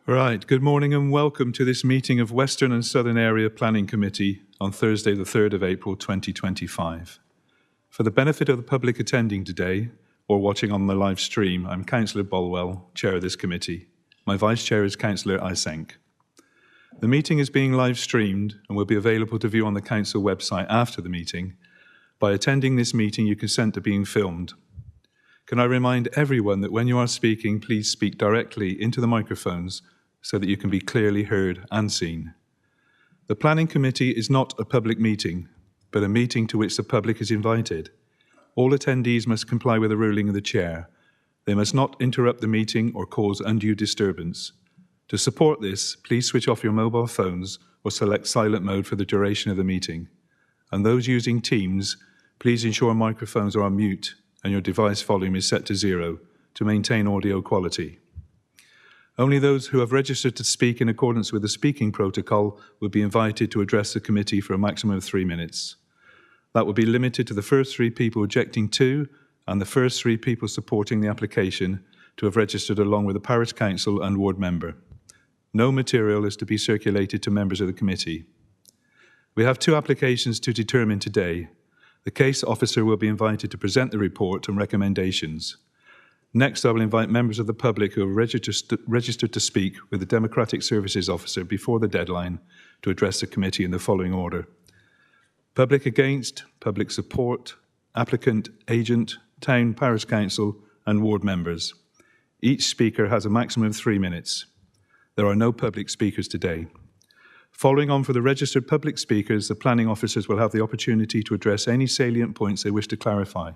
Right, good morning and welcome to this meeting of Western and Southern Area Planning Committee on Thursday the 3rd of April 2025. For the benefit of the public attending today or watching on the live stream, I'm Councillor Bolwell, Chair of this committee. My Vice Chair is Councillor Isenk. The meeting is being live streamed and will be available to view on the Council website after the meeting. By attending this meeting, you consent to being filmed. Can I remind everyone that when you are speaking, please speak directly into the microphones so that you can be clearly heard and seen. The Planning Committee is not a public meeting, but a meeting to which the public is invited. All attendees must comply with the ruling of the Chair. They must not interrupt the meeting or cause undue disturbance. To support this, please switch off your mobile phones or select silent mode for the duration of the meeting. And those using Teams, please ensure microphones are on mute and your device volume is set to 0 to maintain audio quality. Only those who have registered to speak in accordance with the speaking protocol will be invited to address the committee for a maximum of 3 minutes. That will be limited to the first 3 people objecting to and the first 3 people supporting the application to have registered along with the Parish Council and Ward member. No material is to be circulated to members of the committee. We have 2 applications to determine today. The case officer will be invited to present the report and recommendations. Next, I will invite members of the public who have registered to speak with the Democratic Services Officer before the deadline to address the committee in the following order. Public against, public support, applicant, agent, town, parish council and ward members. Each speaker has a maximum of 3 minutes. There are no public speakers today. Following on for the registered public speakers, the planning officers will have the opportunity to address any salient points they wish to clarify.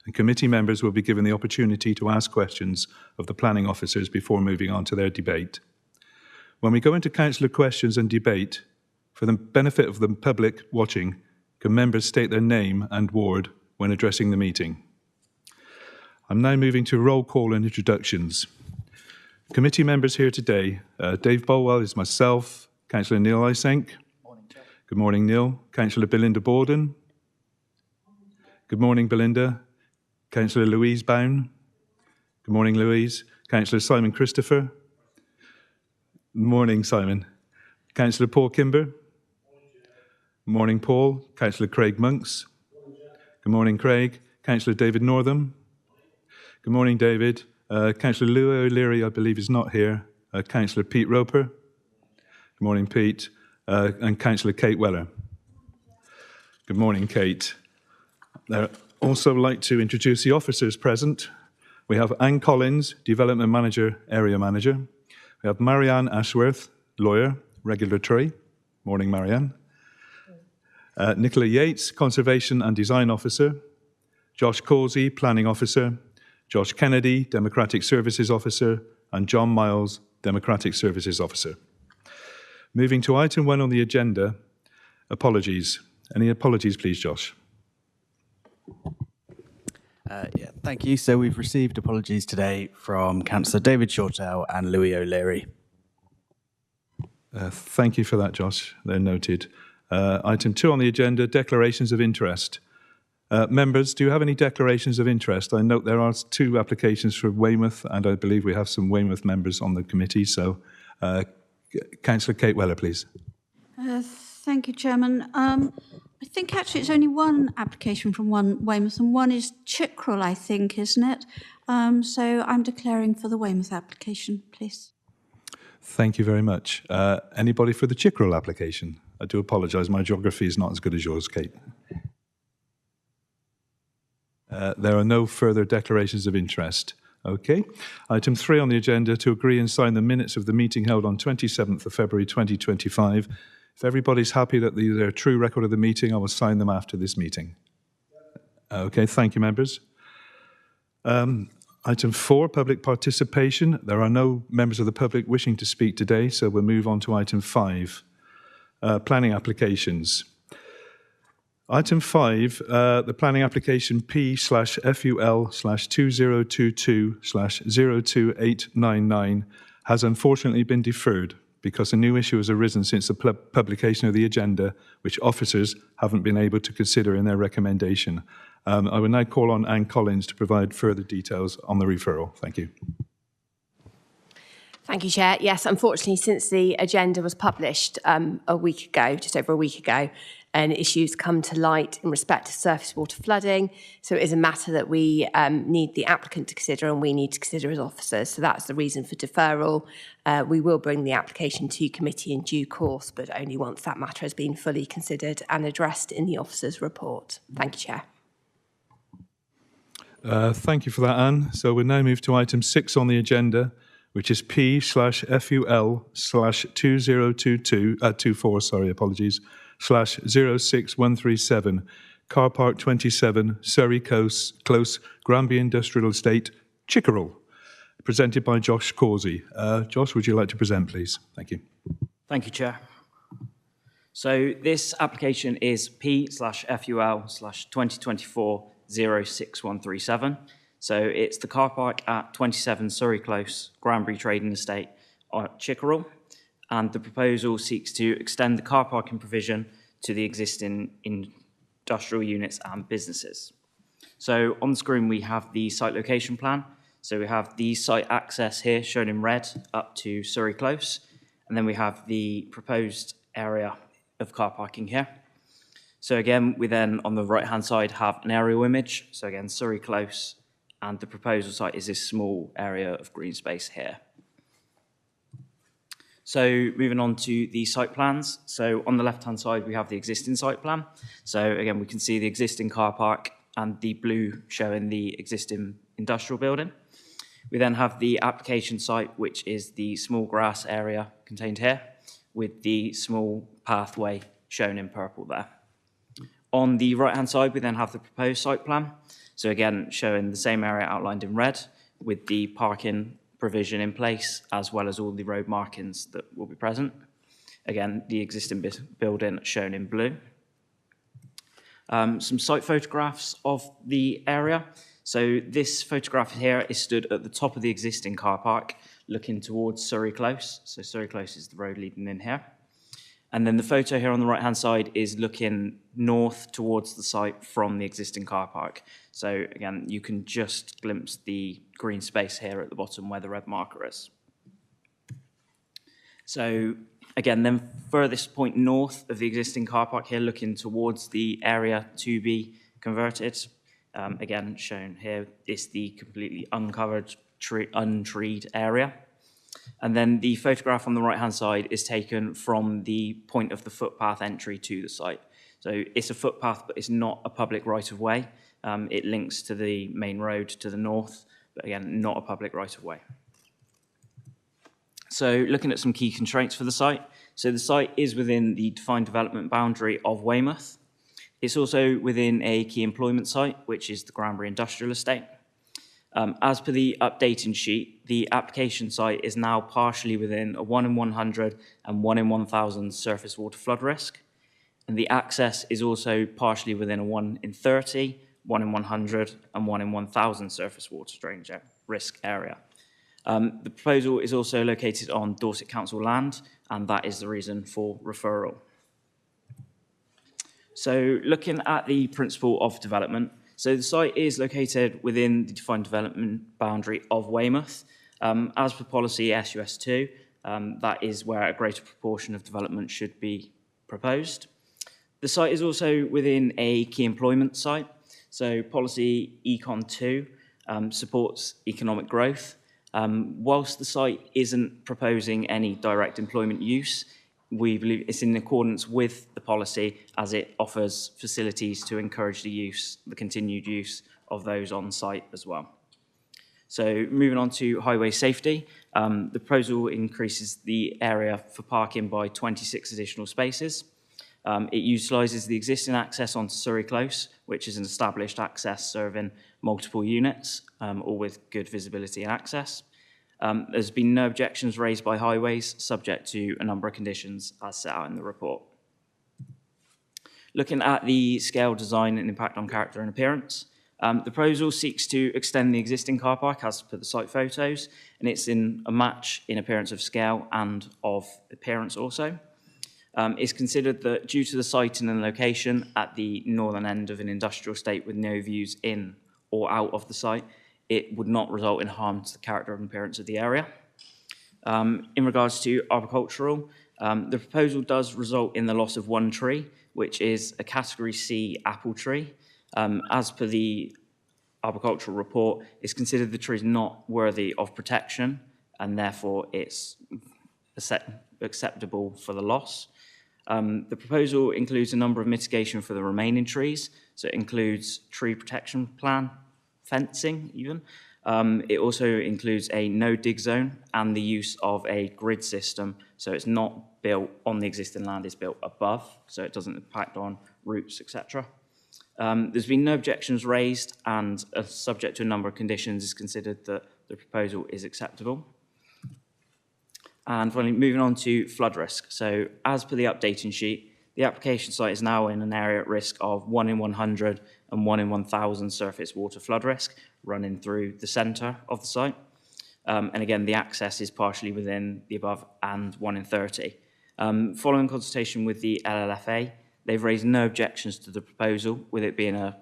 And committee members will be given the opportunity to ask questions of the planning officers before moving on to their debate. When we go into councillor questions and debate, for the benefit of the public watching, can members state their name and ward when addressing the meeting? I'm now moving to roll call and introductions. Committee members here today, Dave Bolwell is myself, Councillor Neil Isenk. Morning, Chair. Good morning, Neil. Councillor Belinda Borden. Good morning, Belinda. Councillor Louise Bown. Good morning, Louise. Councillor Simon Christopher. Good morning, Simon. Councillor Paul Kimber. Good morning, Paul. Councillor Craig Monks. Good morning, Craig. Councillor David Northam. Good morning, David. Councillor Lou O'Leary, I believe, is not here. Councillor Pete Roper. Good morning, Pete. And Councillor Kate Weller. Good morning, Kate. I'd also like to introduce the officers present. We have Anne Collins, Development Manager, Area Manager. We have Marianne Ashworth, Lawyer, Regulatory. Morning, Marianne. Nicola Yates, Conservation and Design Officer. Josh Causey, Planning Officer. Josh Kennedy, Democratic Services Officer. And John Miles, Democratic Services Officer. Moving to item 1 on the agenda, apologies. Any apologies, please, Josh? Thank you. So we've received apologies today from Councillor David Shortell and Louis O'Leary. Thank you for that, Josh. They're noted. Item 2 on the agenda, declarations of interest. Members, do you have any declarations of interest? I note there are 2 applications for Weymouth, and I believe we have some Weymouth members on the committee. So, Councillor Kate Weller, please. Thank you, Chairman. I think actually it's only 1 application from Weymouth, and 1 is Chickerell, I think, isn't it? So I'm declaring for the Weymouth application, please. Thank you very much. Anybody for the Chickerell application? I do apologise, my geography is not as good as yours, Kate. There are no further declarations of interest. Okay. Item 3 on the agenda, to agree and sign the minutes of the meeting held on 27th of February 2025. If everybody's happy that they're a true record of the meeting, I will sign them after this meeting. Okay, thank you, members. Item 4, public participation. There are no members of the public wishing to speak today, so we'll move on to item 5, planning applications. Item 5, the planning application P/FUL/2022/02899 has unfortunately been deferred because a new issue has arisen since the publication of the agenda, which officers haven't been able to consider in their recommendation. I will now call on Anne Collins to provide further details on the referral. Thank you. Thank you, Chair. Yes, unfortunately, since the agenda was published a week ago, just over a week ago, and issues come to light in respect to surface water flooding. So it is a matter that we need the applicant to consider and we need to consider as officers. So that's the reason for deferral. We will bring the application to committee in due course, but only once that matter has been fully considered and addressed in the officer's report. Thank you, Chair. Thank you for that, Anne. So we'll now move to item 6 on the agenda, which is P/FUL/24/06137, Car Park 27, Surrey Close, Granby Industrial Estate, Chickerell, presented by Josh Causey. Josh, would you like to present, please? Thank you. Thank you, Chair. So this application is P/FUL/2024-06137. So it's the car park at 27 Surrey Close, Granby Trading Estate at Chickerell, and the proposal seeks to extend the car parking provision to the existing industrial units and businesses. So on the screen we have the site location plan. So we have the site access here shown in red up to Surrey Close, and then we have the proposed area of car parking here. So again, we then on the right-hand side have an aerial image. So again, Surrey Close, and the proposal site is this small area of green space here. So moving on to the site plans. So on the left-hand side, we have the existing site plan. So again, we can see the existing car park and the blue showing the existing industrial building. We then have the application site, which is the small grass area contained here, with the small pathway shown in purple there. On the right-hand side, we then have the proposed site plan. So again, showing the same area outlined in red with the parking provision in place, as well as all the road markings that will be present. Again, the existing building shown in blue. Some site photographs of the area. So this photograph here is stood at the top of the existing car park, looking towards Surrey Close. So Surrey Close is the road leading in here. And then the photo here on the right-hand side is looking north towards the site from the existing car park. So again, you can just glimpse the green space here at the bottom where the red marker is. So again, then furthest point north of the existing car park here, looking towards the area to be converted. Again, shown here is the completely uncovered, untreed area. And then the photograph on the right-hand side is taken from the point of the footpath entry to the site. So it's a footpath, but it's not a public right-of-way. It links to the main road to the north, but again, not a public right-of-way. So looking at some key constraints for the site. So the site is within the defined development boundary of Weymouth. It's also within a key employment site, which is the Granby Industrial Estate. As per the updating sheet, the application site is now partially within a 1 in 100 and 1 in 1,000 surface water flood risk. And the access is also partially within a 1 in 30, 1 in 100 and 1 in 1,000 surface water drainage risk area. The proposal is also located on Dorset Council land, and that is the reason for referral. So looking at the principle of development, so the site is located within the defined development boundary of Weymouth. As per policy SUS2, that is where a greater proportion of development should be proposed. The site is also within a key employment site. So policy Econ2 supports economic growth. Whilst the site isn't proposing any direct employment use, we believe it's in accordance with the policy as it offers facilities to encourage the continued use of those on site as well. So moving on to highway safety, the proposal increases the area for parking by 26 additional spaces. It utilises the existing access onto Surrey Close, which is an established access serving multiple units, all with good visibility and access. There's been no objections raised by Highways, subject to a number of conditions as set out in the report. Looking at the scale, design and impact on character and appearance, the proposal seeks to extend the existing car park as per the site photos, and it's in a match in appearance of scale and of appearance also. It's considered that due to the siting and location at the northern end of an industrial estate with no views in or out of the site, it would not result in harm to the character and appearance of the area. In regards to arboricultural, the proposal does result in the loss of one tree, which is a Category C apple tree. As per the arboricultural report, it's considered the tree is not worthy of protection, and therefore it's acceptable for the loss. The proposal includes a number of mitigation for the remaining trees, so it includes tree protection plan, fencing even. It also includes a no-dig zone and the use of a grid system, so it's not built on the existing land, it's built above, so it doesn't impact on roots, etc. There's been no objections raised, and subject to a number of conditions, is considered that the proposal is acceptable. And finally, moving on to flood risk. So as per the updating sheet, the application site is now in an area at risk of 1 in 100 and 1 in 1,000 surface water flood risk running through the centre of the site. And again, the access is partially within the above and 1 in 30. Following consultation with the LLFA, they've raised no objections to the proposal, with it being a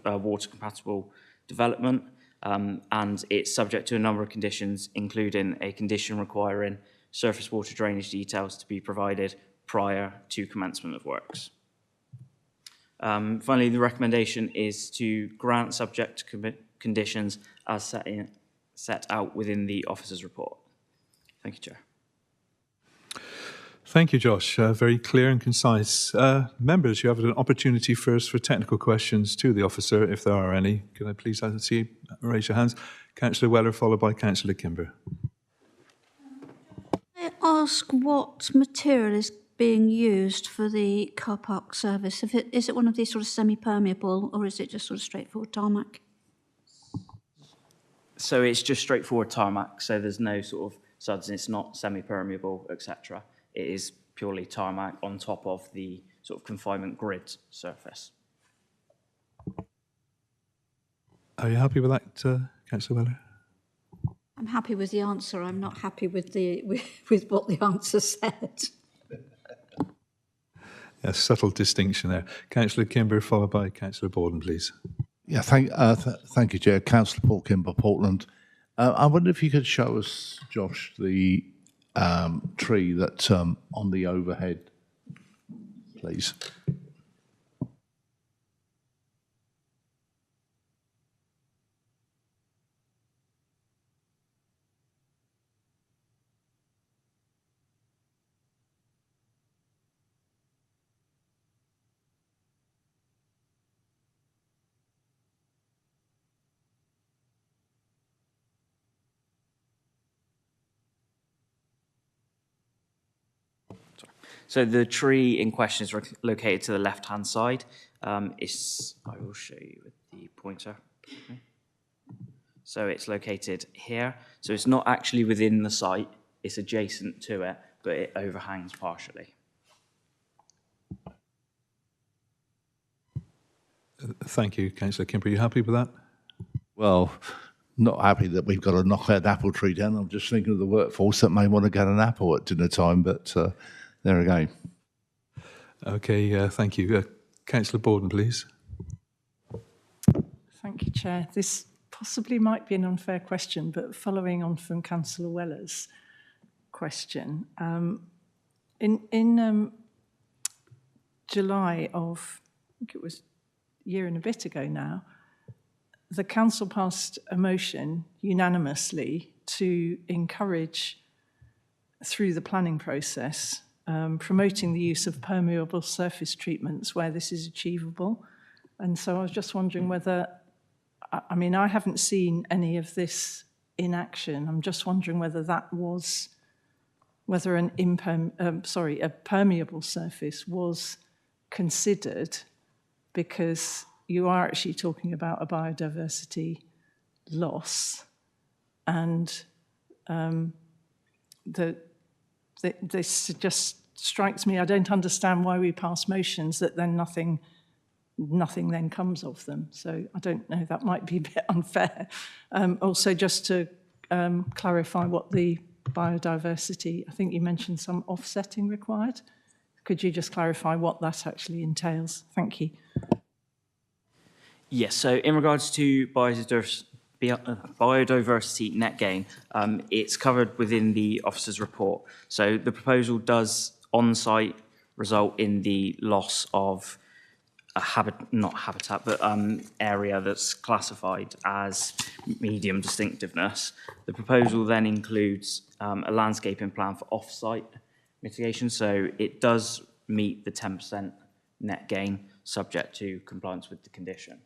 water-compatible development, and it's subject to a number of conditions, including a condition requiring surface water drainage details to be provided prior to commencement of works. Finally, the recommendation is to grant subject to conditions as set out within the officer's report. Thank you, Chair. Thank you, Josh. Very clear and concise. Members, you have an opportunity first for technical questions to the officer, if there are any. Could I please see, raise your hands? Councillor Weller, followed by Councillor Kimber. Can I ask what material is being used for the car park service? Is it one of these sort of semi-permeable, or is it just sort of straightforward tarmac? So it's just straightforward tarmac, so there's no sort of suds, and it's not semi-permeable, etc. It is purely tarmac on top of the sort of confinement grid surface. Are you happy with that, Councillor Weller? I'm happy with the answer. I'm not happy with with what the answer said. A subtle distinction there. Councillor Kimber, followed by Councillor Borden, please. Yeah, thank you, Chair. Councillor Paul Kimber, Portland. I wonder if you could show us, Josh, the tree that's on the overhead, please. So the tree in question is located to the left-hand side. I will show you with the pointer. Okay. So it's located here. So it's not actually within the site, it's adjacent to it, but it overhangs partially. Thank you, Councillor Kimber. Are you happy with that? Well, not happy that we've got to knock that apple tree down. I'm just thinking of the workforce that may want to get an apple at dinner time, but there we go. Okay, thank you. Councillor Borden, please. Thank you, Chair. This possibly might be an unfair question, but following on from Councillor Weller's question, in July of, I think it was a year and a bit ago now, the council passed a motion unanimously to encourage, through the planning process, promoting the use of permeable surface treatments where this is achievable. And so I was just wondering whether, I mean, I haven't seen any of this in action. I'm just wondering whether that was, whether a permeable surface was considered, because you are actually talking about a biodiversity loss, and this just strikes me. I don't understand why we pass motions that then nothing then comes of them. So I don't know, that might be a bit unfair. Also, just to clarify what the biodiversity, I think you mentioned some offsetting required. Could you just clarify what that actually entails? Thank you. Yes, so in regards to biodiversity net gain, it's covered within the officer's report. So the proposal does on-site result in the loss of a not habitat, but area that's classified as medium distinctiveness. The proposal then includes a landscaping plan for off-site mitigation, so it does meet the 10% net gain subject to compliance with the condition.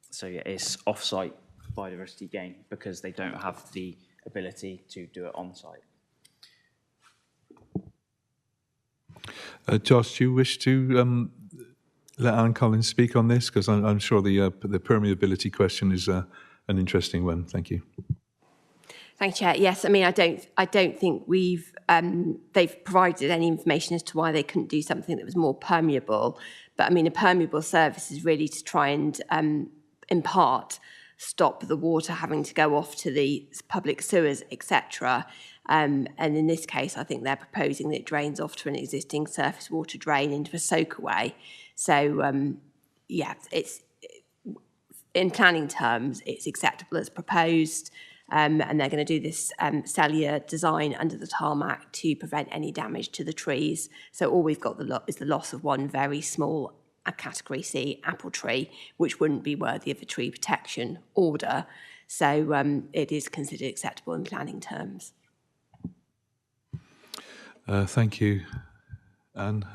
So yeah, it's off-site biodiversity gain because they don't have the ability to do it on-site. Josh, do you wish to let Anne Collins speak on this? Because I'm sure the permeability question is an interesting one. Thank you. Thank you, Chair. Yes, I mean, I don't think they've provided any information as to why they couldn't do something that was more permeable. But I mean, a permeable surface is really to try and, in part, stop the water having to go off to the public sewers, etc. And in this case, I think they're proposing that it drains off to an existing surface water drain into a soakaway. So, yeah, it's in planning terms, it's acceptable as proposed. And they're going to do this cellular design under the tarmac to prevent any damage to the trees. So all we've got is the loss of one very small Category C apple tree, which wouldn't be worthy of a tree protection order. So it is considered acceptable in planning terms. Thank you, Anne.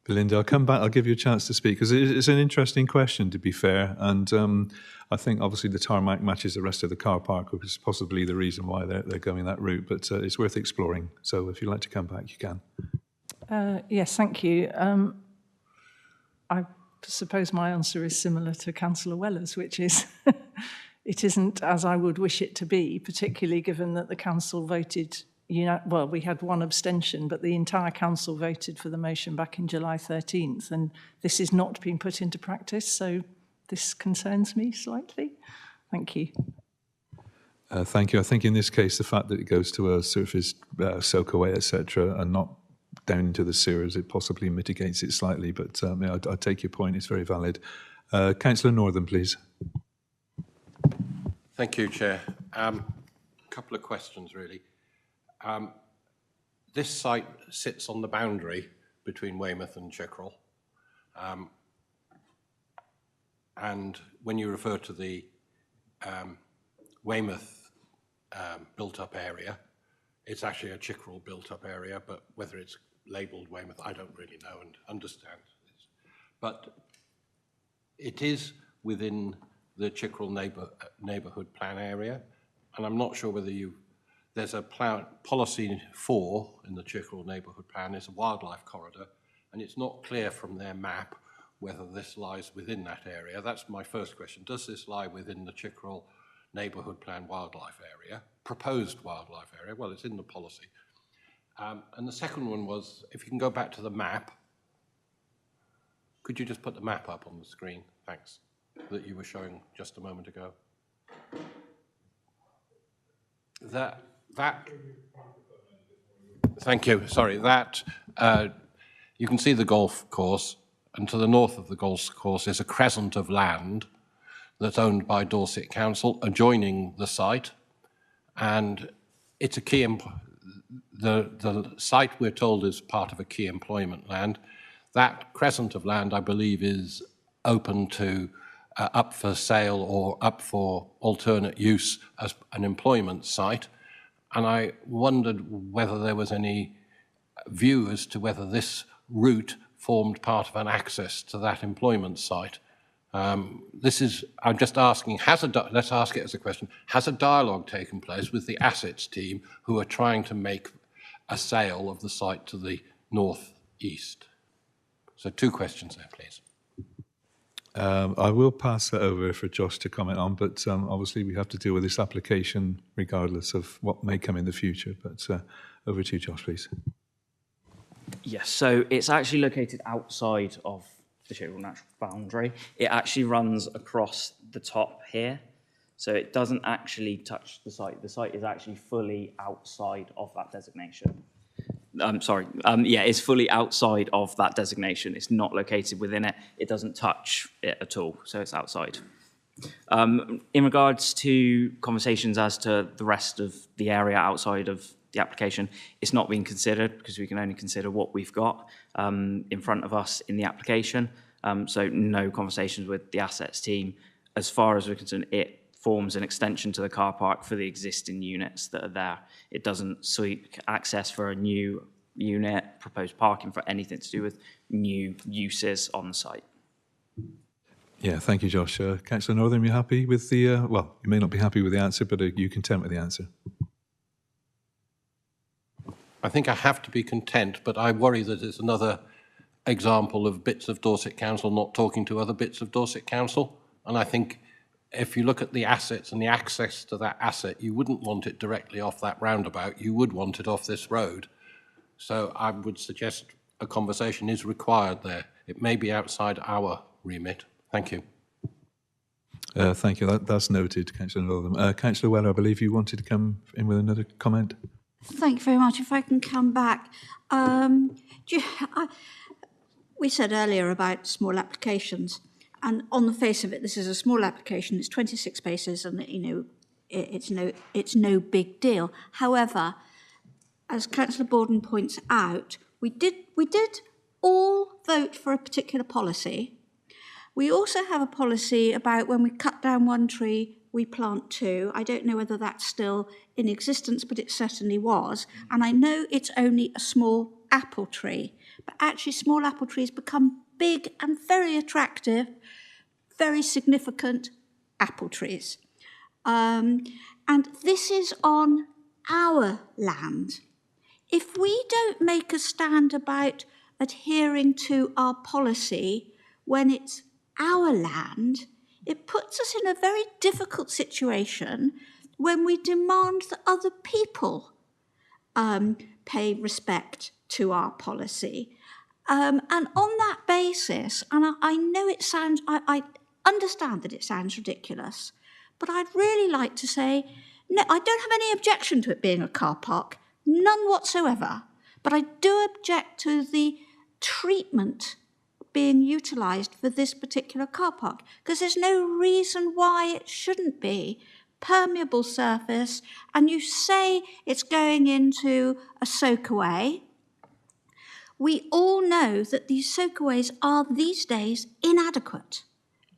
Belinda, I'll come back. I'll give you a chance to speak because it's an interesting question, to be fair. And I think obviously the tarmac matches the rest of the car park, which is possibly the reason why they're going that route. But it's worth exploring. So if you'd like to come back, you can. Yes, thank you. I suppose my answer is similar to Councillor Weller's, which is it isn't as I would wish it to be, particularly given that the council voted. Well, we had one abstention, but the entire council voted for the motion back in July 13th, and this is not being put into practice, so this concerns me slightly. Thank you. Thank you. I think in this case, the fact that it goes to a surface soakaway, etc., and not down into the sewers, it possibly mitigates it slightly, but I take your point. It's very valid. Councillor Northern, please. Thank you, Chair. Couple of questions, really. This site sits on the boundary between Weymouth and Chickerell. And when you refer to the Weymouth built-up area, it's actually a Chickerell built-up area, but whether it's labelled Weymouth, I don't really know and understand. But it is within the Chickerell neighbourhood plan area, and I'm not sure whether there's a policy 4 in the Chickerell neighbourhood plan is a wildlife corridor, and it's not clear from their map whether this lies within that area. That's my first question. Does this lie within the Chickerell neighbourhood plan wildlife area, proposed wildlife area? Well, it's in the policy. And the second one was, if you can go back to the map, could you just put the map up on the screen? Thanks. That you were showing just a moment ago. Thank you. Sorry, you can see the golf course, and to the north of the golf course is a crescent of land that's owned by Dorset Council, adjoining the site, and it's a key. The site, we're told, is part of a key employment land. That crescent of land, I believe, is open to up for sale or up for alternate use as an employment site. And I wondered whether there was any view as to whether this route formed part of an access to that employment site. I'm just asking, let's ask it as a question, has a dialogue taken place with the assets team who are trying to make a sale of the site to the northeast? So 2 questions there, please. I will pass that over for Josh to comment on, but obviously we have to deal with this application regardless of what may come in the future. But over to you, Josh, please. Yes, so it's actually located outside of the Chickerell natural boundary. It actually runs across the top here, so it doesn't actually touch the site. The site is actually fully outside of that designation. It's fully outside of that designation. It's not located within it. It doesn't touch it at all, so it's outside. In regards to conversations as to the rest of the area outside of the application, it's not being considered because we can only consider what we've got in front of us in the application. So no conversations with the assets team. As far as we're concerned, it forms an extension to the car park for the existing units that are there. It doesn't seek access for a new unit, proposed parking for anything to do with new uses on the site. Yeah, thank you, Josh. Councillor Northam, you happy with the, well, you may not be happy with the answer, but are you content with the answer? I think I have to be content, but I worry that it's another example of bits of Dorset Council not talking to other bits of Dorset Council. And I think if you look at the assets and the access to that asset, you wouldn't want it directly off that roundabout. You would want it off this road. So I would suggest a conversation is required there. It may be outside our remit. Thank you. Thank you. That's noted, Councillor Northam. Councillor Weller, I believe you wanted to come in with another comment. Thank you very much. If I can come back. We said earlier about small applications, and on the face of it, this is a small application. It's 26 spaces, and it's no big deal. However, as Councillor Borden points out, we did all vote for a particular policy. We also have a policy about when we cut down one tree, we plant two. I don't know whether that's still in existence, but it certainly was. And I know it's only a small apple tree, but actually small apple trees become big and very attractive, very significant apple trees. And this is on our land. If we don't make a stand about adhering to our policy when it's our land, it puts us in a very difficult situation when we demand that other people pay respect to our policy. And on that basis, and I know it sounds, I understand that it sounds ridiculous, but I'd really like to say, no, I don't have any objection to it being a car park, none whatsoever, but I do object to the treatment being utilised for this particular car park, because there's no reason why it shouldn't be permeable surface, and you say it's going into a soakaway. We all know that these soakaways are these days inadequate,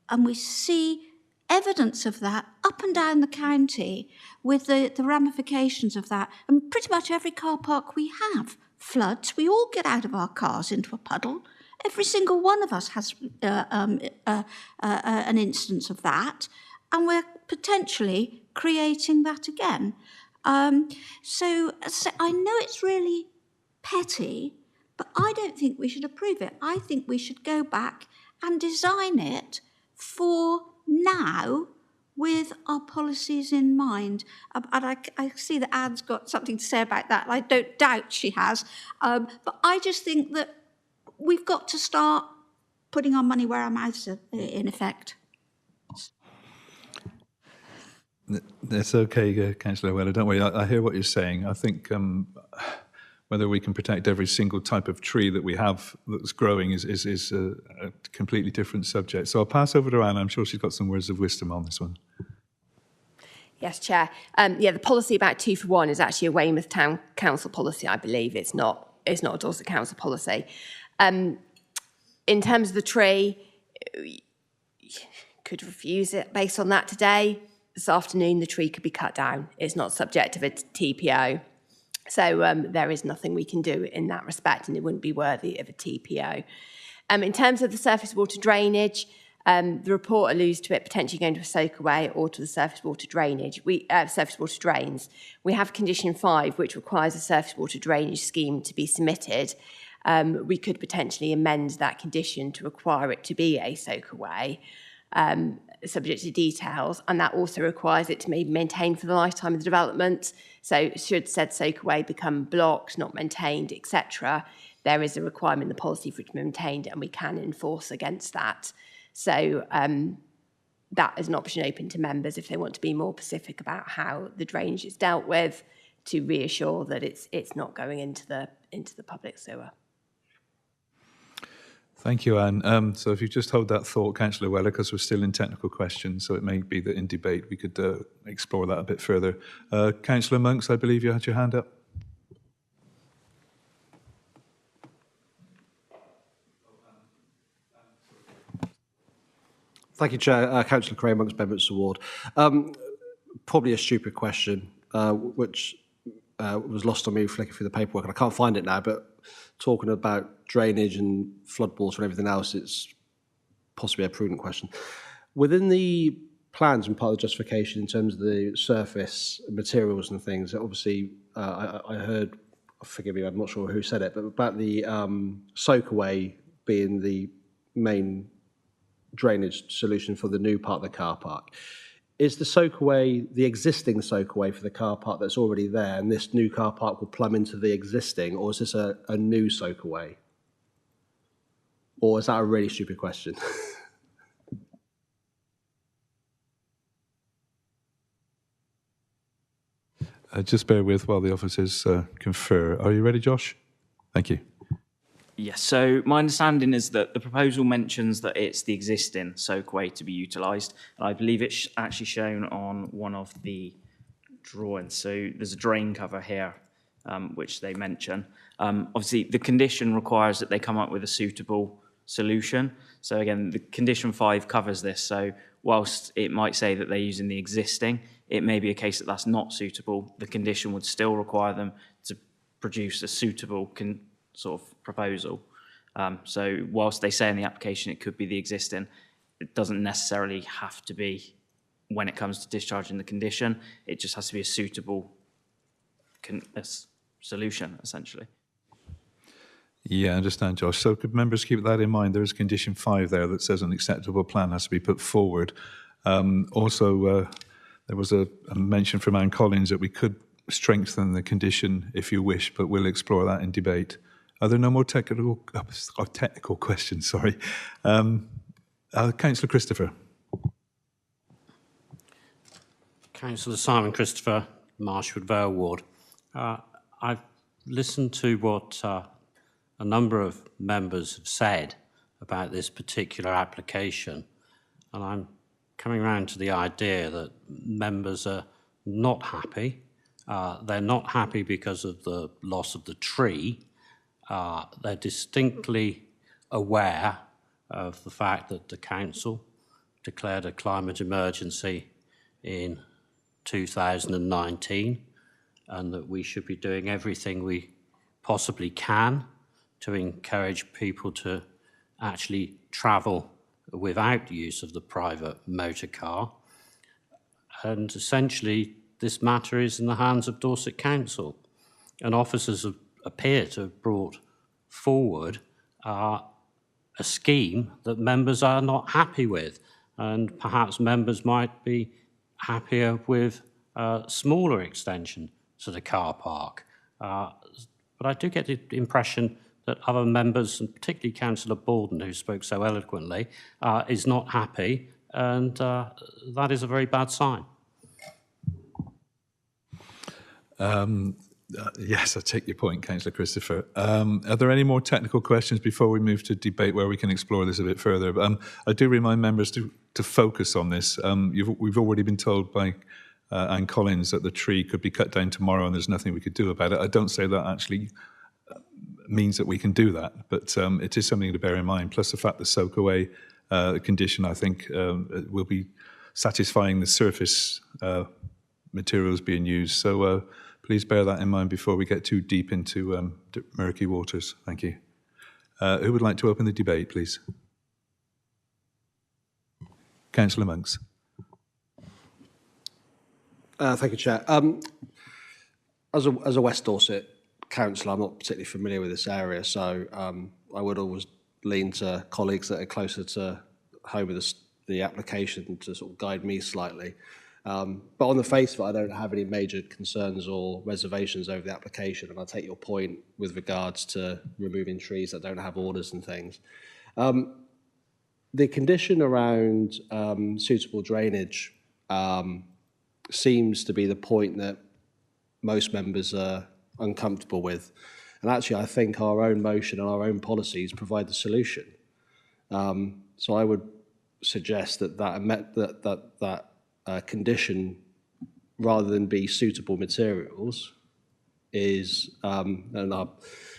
and we see evidence of that up and down the county with the ramifications of that. And pretty much every car park we have floods. We all get out of our cars into a puddle. Every single one of us has an instance of that, and we're potentially creating that again. So I know it's really petty, but I don't think we should approve it. I think we should go back and design it for now with our policies in mind. And I see that Anne's got something to say about that, and I don't doubt she has. But I just think that we've got to start putting our money where our mouths are, in effect. That's okay, Councillor Weller, don't worry. I hear what you're saying. I think whether we can protect every single type of tree that we have that's growing is a completely different subject. So I'll pass over to Anne. I'm sure she's got some words of wisdom on this one. Yes, Chair. The policy about 2 for 1 is actually a Weymouth Town Council policy, I believe. It's not a Dorset Council policy. In terms of the tree, you could refuse it based on that today. This afternoon, the tree could be cut down. It's not subject of a TPO. So there is nothing we can do in that respect, and it wouldn't be worthy of a TPO. In terms of the surface water drainage, the report alludes to it potentially going to a soakaway or to the surface water drainage. Surface water drains. We have condition 5, which requires a surface water drainage scheme to be submitted. We could potentially amend that condition to require it to be a soakaway, subject to details, and that also requires it to be maintained for the lifetime of the development. So should said soakaway become blocked, not maintained, etc., there is a requirement in the policy for it to be maintained, and we can enforce against that. So that is an option open to members if they want to be more specific about how the drainage is dealt with, to reassure that it's not going into the public sewer. Thank you, Anne. So if you just hold that thought, Councillor Weller, because we're still in technical questions, so it may be that in debate we could explore that a bit further. Councillor Monks, I believe you had your hand up. Thank you, Chair. Councillor Craig Monks, Bedminster Ward. Probably a stupid question, which was lost on me flicking through the paperwork, and I can't find it now, but talking about drainage and floodwater and everything else, it's possibly a prudent question. Within the plans and part of the justification in terms of the surface materials and things, obviously I heard, forgive me, I'm not sure who said it, but about the soakaway being the main drainage solution for the new part of the car park. Is the soakaway the existing soakaway for the car park that's already there, and this new car park will plumb into the existing, or is this a new soakaway? Or is that a really stupid question? Just bear with while the officers confer. Are you ready, Josh? Thank you. Yes, so my understanding is that the proposal mentions that it's the existing soakaway to be utilised, and I believe it's actually shown on one of the drawings. So there's a drain cover here, which they mention. Obviously, the condition requires that they come up with a suitable solution. So again, the condition 5 covers this. So whilst it might say that they're using the existing, it may be a case that that's not suitable. The condition would still require them to produce a suitable sort of proposal. So whilst they say in the application it could be the existing, it doesn't necessarily have to be when it comes to discharging the condition. It just has to be a suitable solution, essentially. Yeah, I understand, Josh. So could members keep that in mind? There's condition 5 there that says an acceptable plan has to be put forward. Also, there was a mention from Anne Collins that we could strengthen the condition if you wish, but we'll explore that in debate. Are there no more technical questions? Sorry. Councillor Christopher. Councillor Simon Christopher, Marshwood Vale Ward. I've listened to what a number of members have said about this particular application, and I'm coming around to the idea that members are not happy. They're not happy because of the loss of the tree. They're distinctly aware of the fact that the council declared a climate emergency in 2019 and that we should be doing everything we possibly can to encourage people to actually travel without the use of the private motor car. And essentially, this matter is in the hands of Dorset Council, and officers appear to have brought forward a scheme that members are not happy with, and perhaps members might be happier with a smaller extension to the car park. But I do get the impression that other members, and particularly Councillor Borden, who spoke so eloquently, is not happy, and that is a very bad sign. Yes, I take your point, Councillor Christopher. Are there any more technical questions before we move to debate where we can explore this a bit further? I do remind members to focus on this. We've already been told by Anne Collins that the tree could be cut down tomorrow and there's nothing we could do about it. I don't say that actually means that we can do that, but it is something to bear in mind. Plus the fact that soak away condition, I think, will be satisfying the surface materials being used. So please bear that in mind before we get too deep into murky waters. Thank you. Who would like to open the debate, please? Councillor Monks. Thank you, Chair. As a West Dorset councillor, I'm not particularly familiar with this area, so I would always lean to colleagues that are closer to home with the application to sort of guide me slightly. But on the face of it, I don't have any major concerns or reservations over the application, and I take your point with regards to removing trees that don't have orders and things. The condition around suitable drainage seems to be the point that most members are uncomfortable with. And actually, I think our own motion and our own policies provide the solution. So I would suggest that condition, rather than be suitable materials, is, and I'm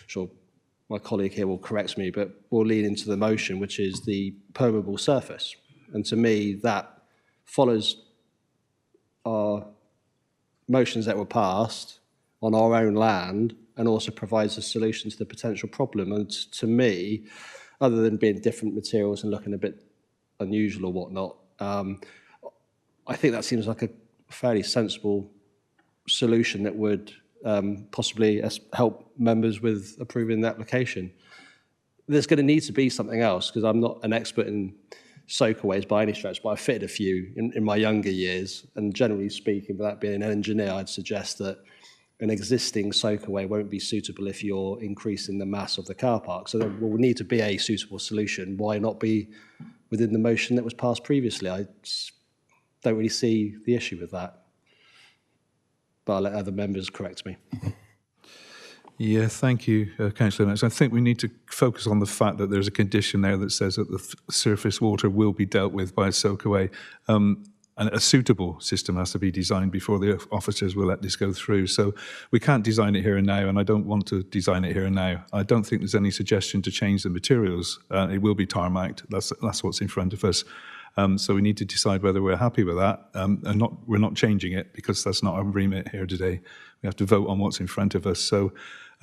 sure my colleague here will correct me, but will lead into the motion, which is the permeable surface. And to me, that follows our motions that were passed on our own land and also provides a solution to the potential problem. And to me, other than being different materials and looking a bit unusual or whatnot, I think that seems like a fairly sensible solution that would possibly help members with approving the application. There's going to need to be something else, because I'm not an expert in soakaways by any stretch, but I've fitted a few in my younger years, and generally speaking, without being an engineer, I'd suggest that an existing soakaway won't be suitable if you're increasing the mass of the car park. So there will need to be a suitable solution. Why not be within the motion that was passed previously? I don't really see the issue with that, but I'll let other members correct me. Yeah, thank you, Councillor Lennox. I think we need to focus on the fact that there's a condition there that says that the surface water will be dealt with by a soakaway. And a suitable system has to be designed before the officers will let this go through. So we can't design it here and now, and I don't want to design it here and now. I don't think there's any suggestion to change the materials. It will be tarmacked. That's what's in front of us. So we need to decide whether we're happy with that, and we're not changing it, because that's not our remit here today. We have to vote on what's in front of us. So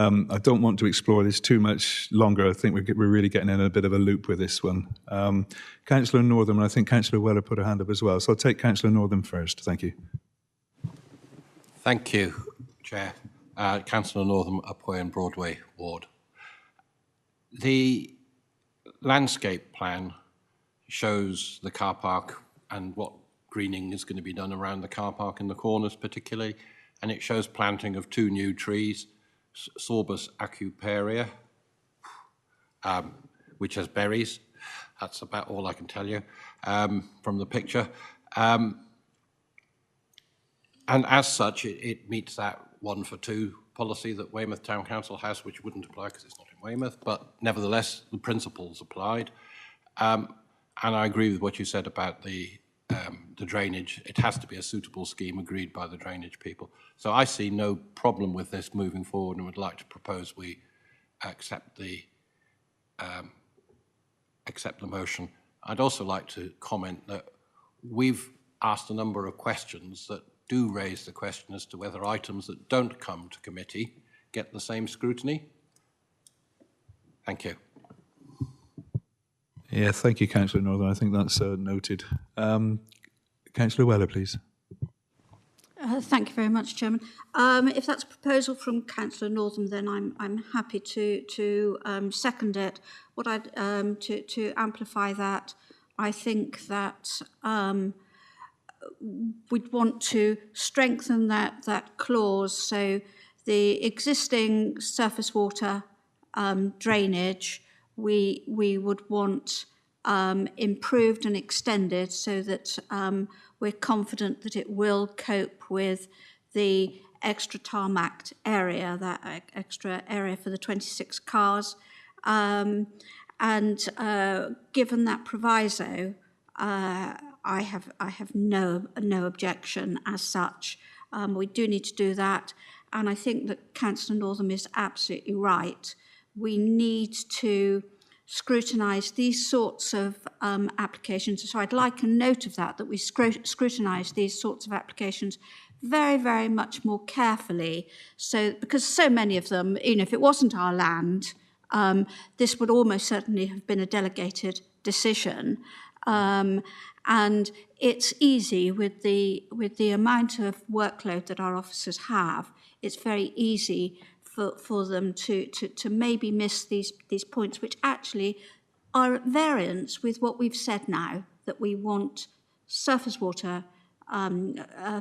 I don't want to explore this too much longer. I think we're really getting in a bit of a loop with this one. Councillor Northam, and I think Councillor Weller put her hand up as well. So I'll take Councillor Northam first. Thank you. Thank you, Chair. Councillor Northam, Upwey Broadway Ward. The landscape plan shows the car park and what greening is going to be done around the car park in the corners particularly, and it shows planting of 2 new trees, Sorbus acuparia, which has berries. That's about all I can tell you from the picture. And as such, it meets that 1 for 2 policy that Weymouth Town Council has, which wouldn't apply because it's not in Weymouth, but nevertheless, the principles applied. And I agree with what you said about the drainage. It has to be a suitable scheme agreed by the drainage people. So I see no problem with this moving forward, and would like to propose we accept the motion. I'd also like to comment that we've asked a number of questions that do raise the question as to whether items that don't come to committee get the same scrutiny. Thank you. Yeah, thank you, Councillor Northern. I think that's noted. Councillor Weller, please. Thank you very much, Chairman. If that's a proposal from Councillor Northam, then I'm happy to second it. What I'd to amplify that, I think that we'd want to strengthen that clause. So the existing surface water drainage, we would want improved and extended so that we're confident that it will cope with the extra tarmacked area, that extra area for the 26 cars. And given that proviso, I have no objection as such. We do need to do that, and I think that Councillor Northam is absolutely right. We need to scrutinise these sorts of applications. So I'd like a note of that we scrutinise these sorts of applications very, very much more carefully. So, because so many of them, if it wasn't our land, this would almost certainly have been a delegated decision. And it's easy with the amount of workload that our officers have. It's very easy for them to maybe miss these points, which actually are at variance with what we've said now, that we want surface water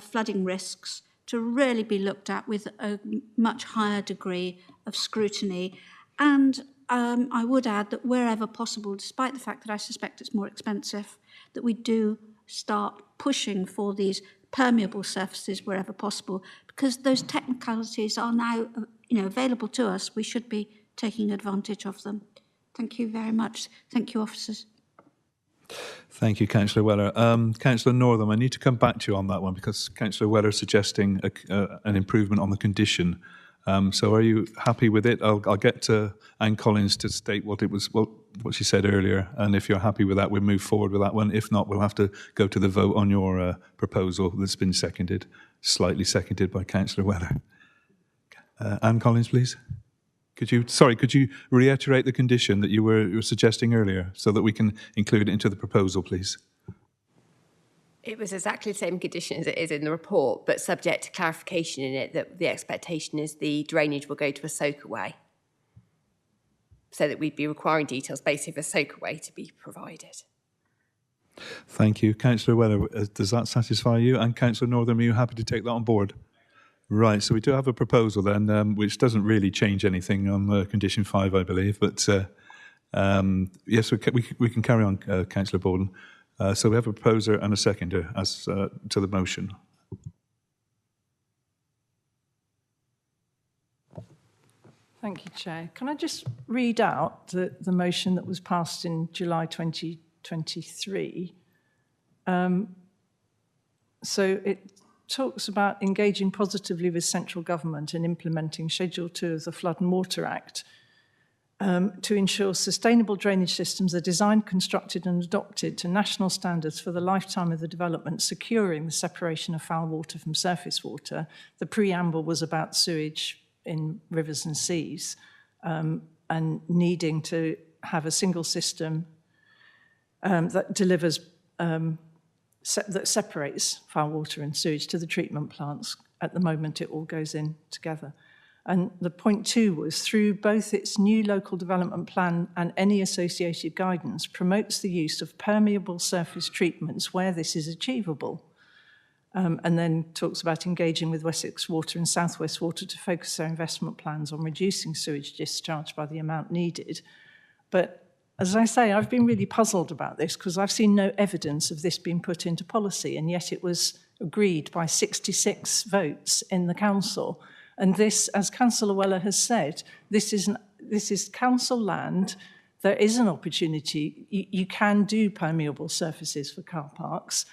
flooding risks to really be looked at with a much higher degree of scrutiny. And I would add that wherever possible, despite the fact that I suspect it's more expensive, that we do start pushing for these permeable surfaces wherever possible, because those technicalities are now available to us. We should be taking advantage of them. Thank you very much. Thank you, officers. Thank you, Councillor Weller. Councillor Northam, I need to come back to you on that one because Councillor Weller is suggesting an improvement on the condition. So are you happy with it? I'll get Anne Collins to state what she said earlier, and if you're happy with that, we'll move forward with that one. If not, we'll have to go to the vote on your proposal that's been slightly seconded by Councillor Weller. Anne Collins, please. Could you reiterate the condition that you were suggesting earlier so that we can include it into the proposal, please? It was exactly the same condition as it is in the report, but subject to clarification in it that the expectation is the drainage will go to a soakaway. So that we'd be requiring details basically of a soakaway to be provided. Thank you. Councillor Weller, does that satisfy you? And Councillor Northam, are you happy to take that on board? Right, so we do have a proposal then, which doesn't really change anything on condition 5, I believe, but yes, we can carry on, Councillor Borden. So we have a proposer and a seconder as to the motion. Thank you, Chair. Can I just read out the motion that was passed in July 2023? So it talks about engaging positively with central government in implementing Schedule 2 of the Flood and Water Act to ensure sustainable drainage systems are designed, constructed and adopted to national standards for the lifetime of the development, securing the separation of foul water from surface water. The preamble was about sewage in rivers and seas and needing to have a single system that delivers that separates foul water and sewage to the treatment plants. At the moment, it all goes in together. And the point 2 was, through both its new local development plan and any associated guidance, promotes the use of permeable surface treatments where this is achievable. And then talks about engaging with Wessex Water and South West Water to focus their investment plans on reducing sewage discharge by the amount needed. But as I say, I've been really puzzled about this because I've seen no evidence of this being put into policy, and yet it was agreed by 66 votes in the council. And this, as Councillor Weller has said, this is council land. There is an opportunity. You can do permeable surfaces for car parks.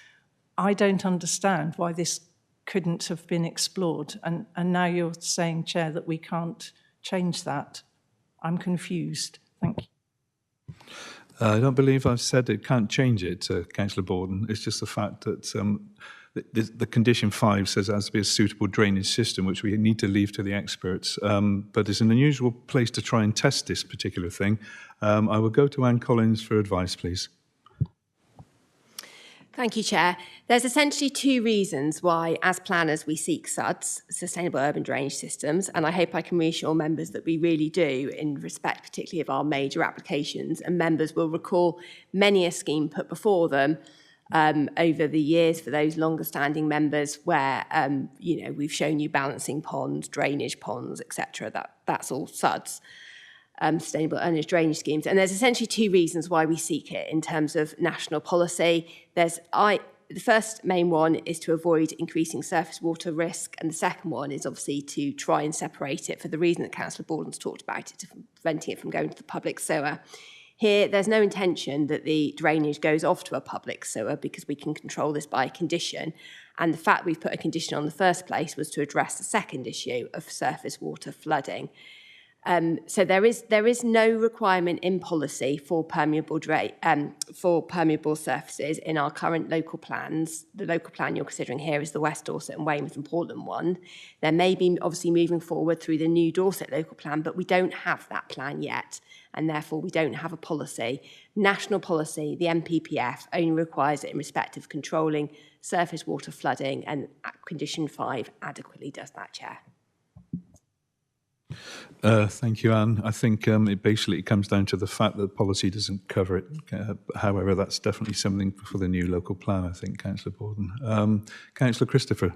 I don't understand why this couldn't have been explored. And now you're saying, Chair, that we can't change that. I'm confused. Thank you. I don't believe I've said it can't change it, Councillor Borden. It's just the fact that the condition 5 says it has to be a suitable drainage system, which we need to leave to the experts. But it's an unusual place to try and test this particular thing. I will go to Anne Collins for advice, please. Thank you, Chair. There's essentially 2 reasons why, as planners, we seek SUDs, Sustainable Urban Drainage Systems, and I hope I can reassure members that we really do in respect particularly of our major applications, and members will recall many a scheme put before them over the years for those longer-standing members where, we've shown you balancing ponds, drainage ponds, etc. That's all SUDs. Sustainable Earnest Drainage Schemes. And there's essentially 2 reasons why we seek it in terms of national policy. The first main one is to avoid increasing surface water risk, and the second one is obviously to try and separate it for the reason that Councillor Borden's talked about it, preventing it from going to the public sewer. Here, there's no intention that the drainage goes off to a public sewer because we can control this by condition. And the fact we've put a condition on the first place was to address the second issue of surface water flooding. So there is no requirement in policy for permeable surfaces in our current local plans. The local plan you're considering here is the West Dorset and Weymouth and Portland one. There may be obviously moving forward through the new Dorset local plan, but we don't have that plan yet, and therefore we don't have a policy. National policy, the NPPF, only requires it in respect of controlling surface water flooding, and condition 5 adequately does that, Chair. Thank you, Anne. I think it basically comes down to the fact that policy doesn't cover it. However, that's definitely something for the new local plan, I think, Councillor Borden. Councillor Christopher.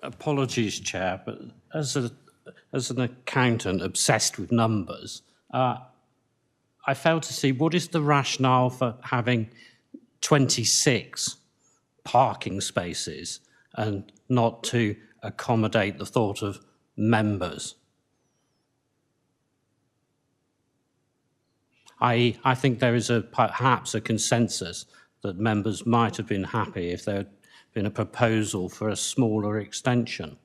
Apologies, Chair, but as an accountant obsessed with numbers, I fail to see what is the rationale for having 26 parking spaces and not to accommodate the thought of members. I think there is perhaps a consensus that members might have been happy if there had been a proposal for a smaller extension.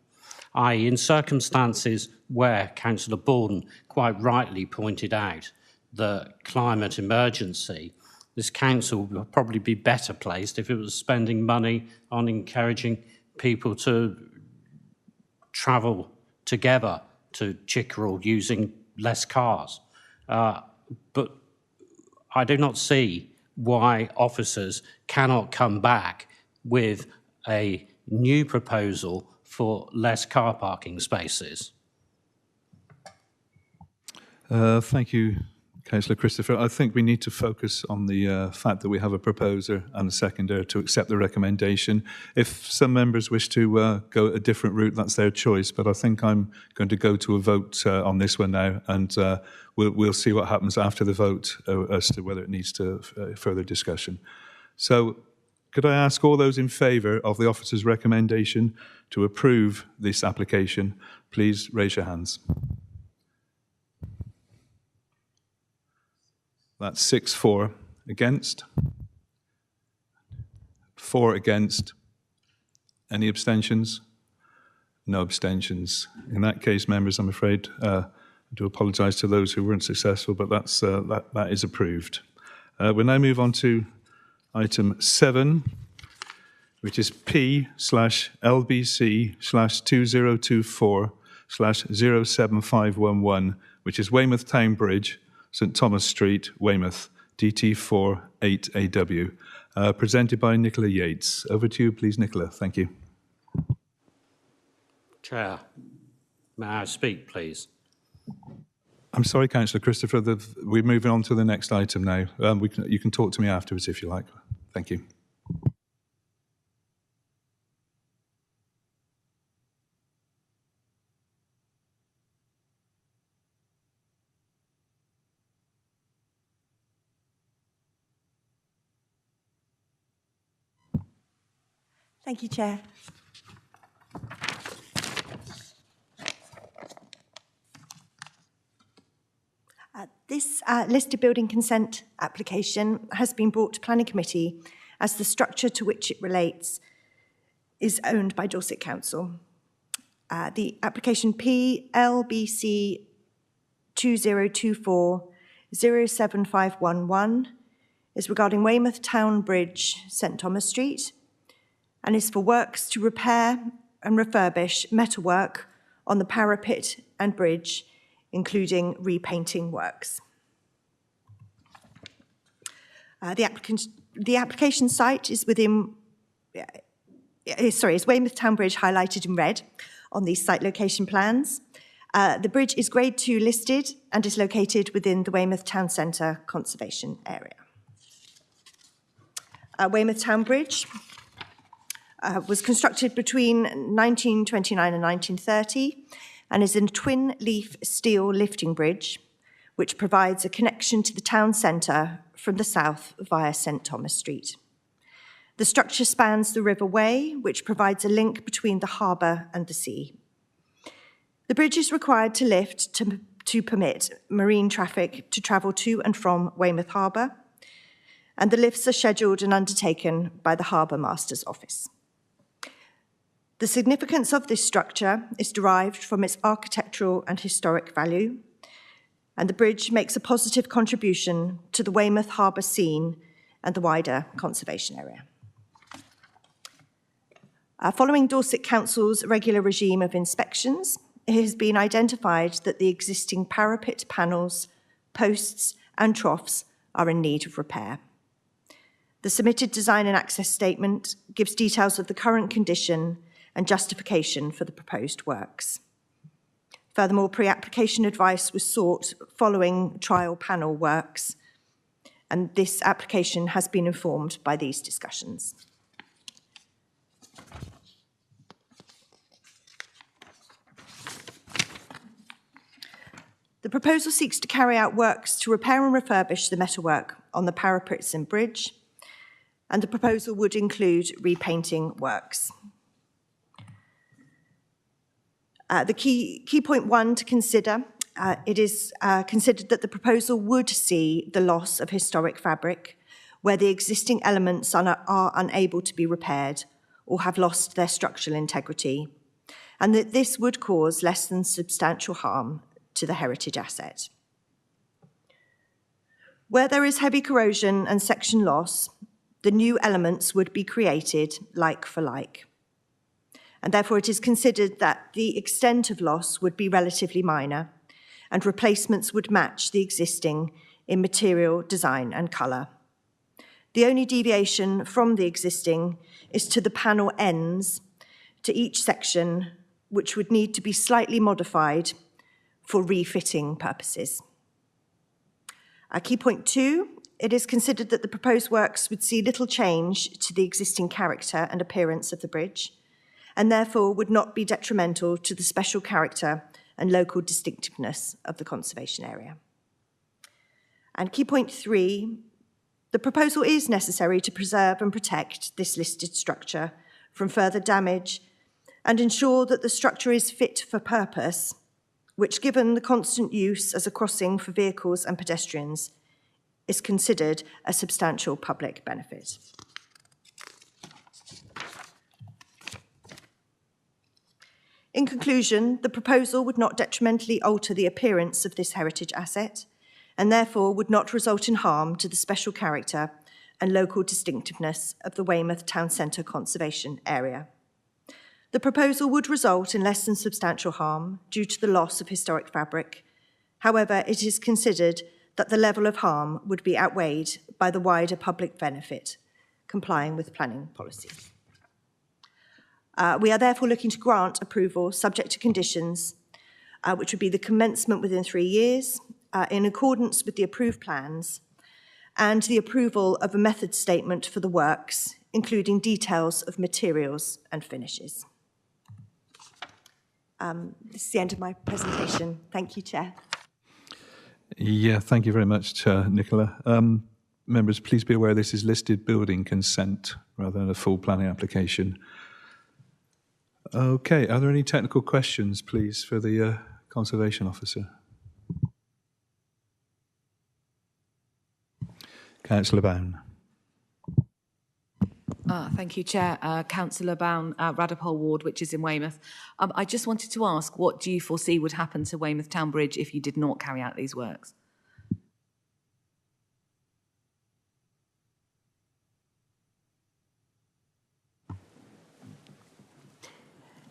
In circumstances where Councillor Borden quite rightly pointed out the climate emergency, this council would probably be better placed if it was spending money on encouraging people to travel together to Chickerell using less cars. But I do not see why officers cannot come back with a new proposal for less car parking spaces. Thank you, Councillor Christopher. I think we need to focus on the fact that we have a proposer and a seconder to accept the recommendation. If some members wish to go a different route, that's their choice, but I think I'm going to go to a vote on this one now, and we'll see what happens after the vote as to whether it needs to further discussion. So could I ask all those in favour of the officer's recommendation to approve this application, please raise your hands. That's 6-4. Against? 4 against. Any abstentions? No abstentions. In that case, members, I'm afraid, I do apologise to those who weren't successful, but that's, that is approved. We'll now move on to item 7, which is P/LBC/2024/07511, which is Weymouth Town Bridge, St Thomas Street, Weymouth, DT4 8AW, presented by Nicola Yates. Over to you, please, Nicola. Thank you. Chair, may I speak, please? I'm sorry, Councillor Christopher, we're moving on to the next item now. You can talk to me afterwards if you like. Thank you. Thank you, Chair. This listed building consent application has been brought to Planning Committee as the structure to which it relates is owned by Dorset Council. The application P/LBC 2024/07511 is regarding Weymouth Town Bridge, St Thomas Street, and is for works to repair and refurbish metalwork on the parapet and bridge, including repainting works. The application site is within, is Weymouth Town Bridge highlighted in red on these site location plans. The bridge is Grade 2 listed and is located within the Weymouth Town Centre Conservation Area. Weymouth Town Bridge was constructed between 1929 and 1930 and is a twin-leaf steel lifting bridge which provides a connection to the town centre from the south via St Thomas Street. The structure spans the River Wey, which provides a link between the harbour and the sea. The bridge is required to lift to permit marine traffic to travel to and from Weymouth Harbour, and the lifts are scheduled and undertaken by the Harbour Master's Office. The significance of this structure is derived from its architectural and historic value, and the bridge makes a positive contribution to the Weymouth Harbour scene and the wider conservation area. Following Dorset Council's regular regime of inspections, it has been identified that the existing parapet panels, posts and troughs are in need of repair. The submitted design and access statement gives details of the current condition and justification for the proposed works. Furthermore, pre-application advice was sought following trial panel works, and this application has been informed by these discussions. The proposal seeks to carry out works to repair and refurbish the metalwork on the parapets and bridge, and the proposal would include repainting works. The key point 1 to consider it is considered that the proposal would see the loss of historic fabric where the existing elements are unable to be repaired or have lost their structural integrity, and that this would cause less than substantial harm to the heritage asset. Where there is heavy corrosion and section loss, the new elements would be created like for like. And therefore it is considered that the extent of loss would be relatively minor and replacements would match the existing in material, design and colour. The only deviation from the existing is to the panel ends to each section, which would need to be slightly modified for refitting purposes. Key point 2, it is considered that the proposed works would see little change to the existing character and appearance of the bridge, and therefore would not be detrimental to the special character and local distinctiveness of the conservation area. And key point 3, the proposal is necessary to preserve and protect this listed structure from further damage and ensure that the structure is fit for purpose, which, given the constant use as a crossing for vehicles and pedestrians, is considered a substantial public benefit. In conclusion, the proposal would not detrimentally alter the appearance of this heritage asset and therefore would not result in harm to the special character and local distinctiveness of the Weymouth Town Centre Conservation Area. The proposal would result in less than substantial harm due to the loss of historic fabric. However, it is considered that the level of harm would be outweighed by the wider public benefit, complying with planning policy. We are therefore looking to grant approval subject to conditions, which would be the commencement within 3 years, in accordance with the approved plans, and the approval of a method statement for the works, including details of materials and finishes. This is the end of my presentation. Thank you, Chair. Yeah, thank you very much, Nicola. Members, please be aware this is listed building consent rather than a full planning application. Okay, are there any technical questions, please, for the Conservation Officer? Councillor Bown. Thank you, Chair. Councillor Bown, Radipole Ward, which is in Weymouth. I just wanted to ask, what do you foresee would happen to Weymouth Town Bridge if you did not carry out these works?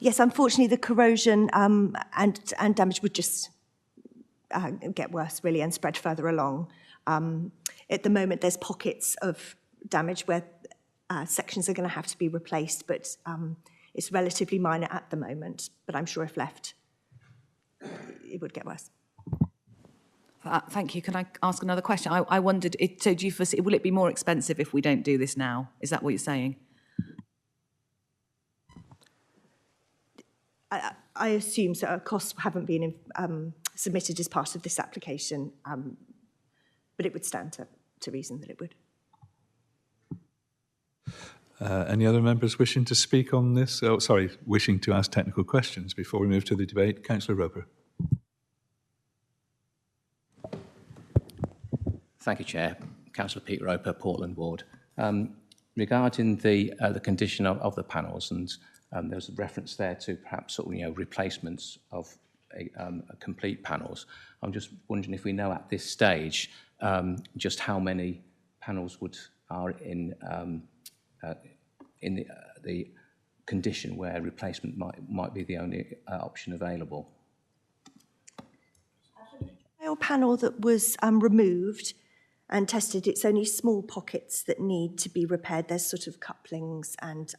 Yes, unfortunately, the corrosion and damage would just get worse, really, and spread further along. At the moment, there's pockets of damage where sections are going to have to be replaced, but it's relatively minor at the moment. But I'm sure if left, it would get worse. Thank you. Can I ask another question? I wondered, so do you foresee, will it be more expensive if we don't do this now? Is that what you're saying? I assume so. Costs haven't been submitted as part of this application, but it would stand to reason that it would. Any other members wishing to speak on this? Oh, sorry, wishing to ask technical questions before we move to the debate? Councillor Roper. Thank you, Chair. Councillor Pete Roper, Portland Ward. Regarding the condition of the panels, and there's a reference there to perhaps sort of, replacements of complete panels. I'm just wondering if we know at this stage just how many panels are in the condition where replacement might be the only option available. The panel that was removed and tested, it's only small pockets that need to be repaired. There's sort of couplings and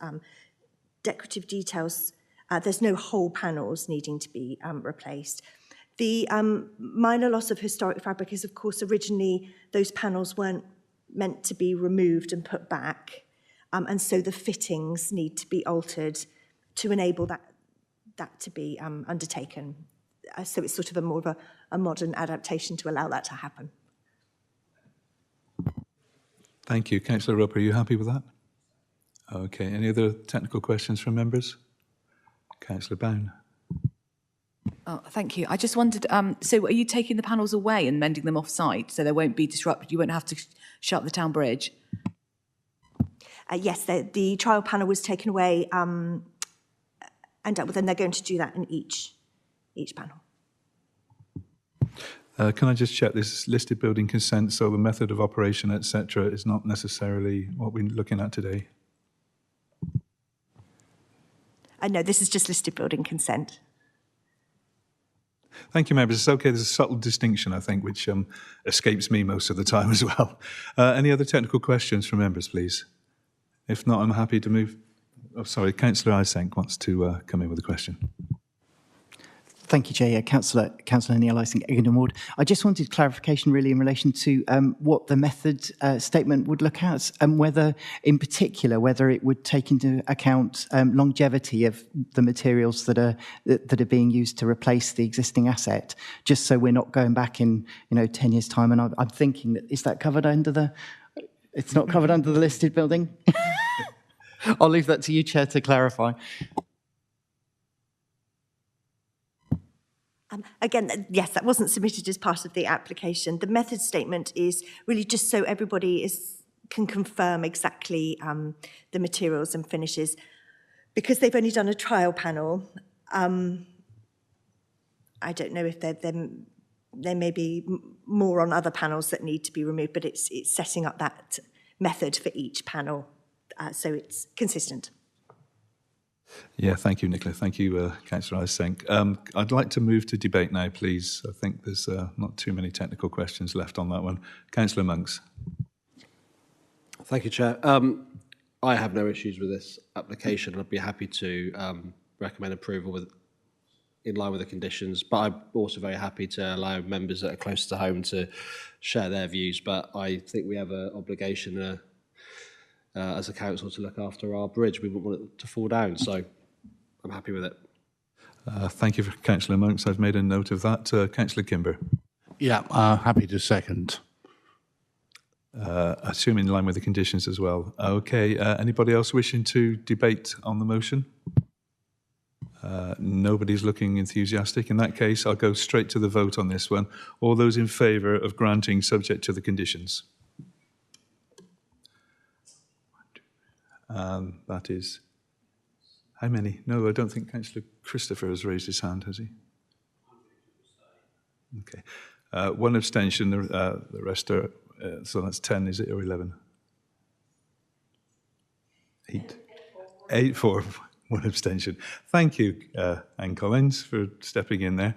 decorative details. There's no whole panels needing to be replaced. The minor loss of historic fabric is, of course, originally those panels weren't meant to be removed and put back, and so the fittings need to be altered to enable that to be undertaken. So it's sort of more of a modern adaptation to allow that to happen. Thank you. Councillor Roper, are you happy with that? Okay. Any other technical questions from members? Councillor Bown. Oh, thank you. I just wondered, so are you taking the panels away and mending them off-site so they won't be disrupted? You won't have to shut the town bridge? Yes, the trial panel was taken away and dealt with, and they're going to do that in each panel. Can I just check this listed building consent, so the method of operation, etc., is not necessarily what we're looking at today? No, this is just listed building consent. Thank you, members. It's okay. There's a subtle distinction, I think, which escapes me most of the time as well. Any other technical questions from members, please? If not, I'm happy to move. Oh, sorry, Councillor Isenk wants to come in with a question. Thank you, Chair. Councillor Neil Ising, Eglinton Ward. I just wanted clarification really in relation to what the method statement would look at, and whether, in particular, whether it would take into account longevity of the materials that are being used to replace the existing asset, just so we're not going back in 10 years' time. And I'm thinking that is that covered under the? It's not covered under the listed building. I'll leave that to you, Chair, to clarify. Again, yes, that wasn't submitted as part of the application. The method statement is really just so everybody can confirm exactly the materials and finishes. Because they've only done a trial panel, I don't know if there may be more on other panels that need to be removed, but it's setting up that method for each panel so it's consistent. Yeah, thank you, Nicola. Thank you, Councillor Isenk. I'd like to move to debate now, please. I think there's not too many technical questions left on that one. Councillor Monks. Thank you, Chair. I have no issues with this application. I'd be happy to recommend approval in line with the conditions, but I'm also very happy to allow members that are close to home to share their views. But I think we have an obligation as a council to look after our bridge. We wouldn't want it to fall down, so I'm happy with it. Thank you, Councillor Monks. I've made a note of that. Councillor Kimber. Yeah, happy to second. Assume in line with the conditions as well. Okay, anybody else wishing to debate on the motion? Nobody's looking enthusiastic. In that case, I'll go straight to the vote on this one. All those in favour of granting subject to the conditions? That is, how many? No, I don't think Councillor Christopher has raised his hand, has he? Okay. One abstention, the rest are, so that's 10, is it, or 11? 8. 8 for one abstention. Thank you, Anne Collins, for stepping in there.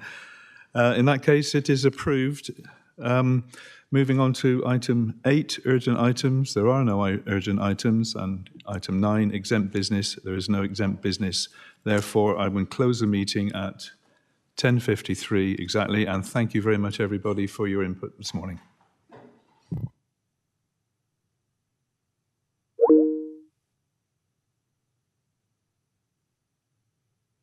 In that case, it is approved. Moving on to item 8, urgent items. There are no urgent items. And item 9, exempt business. There is no exempt business. Therefore, I will close the meeting at 10:53 exactly. And thank you very much, everybody, for your input this morning.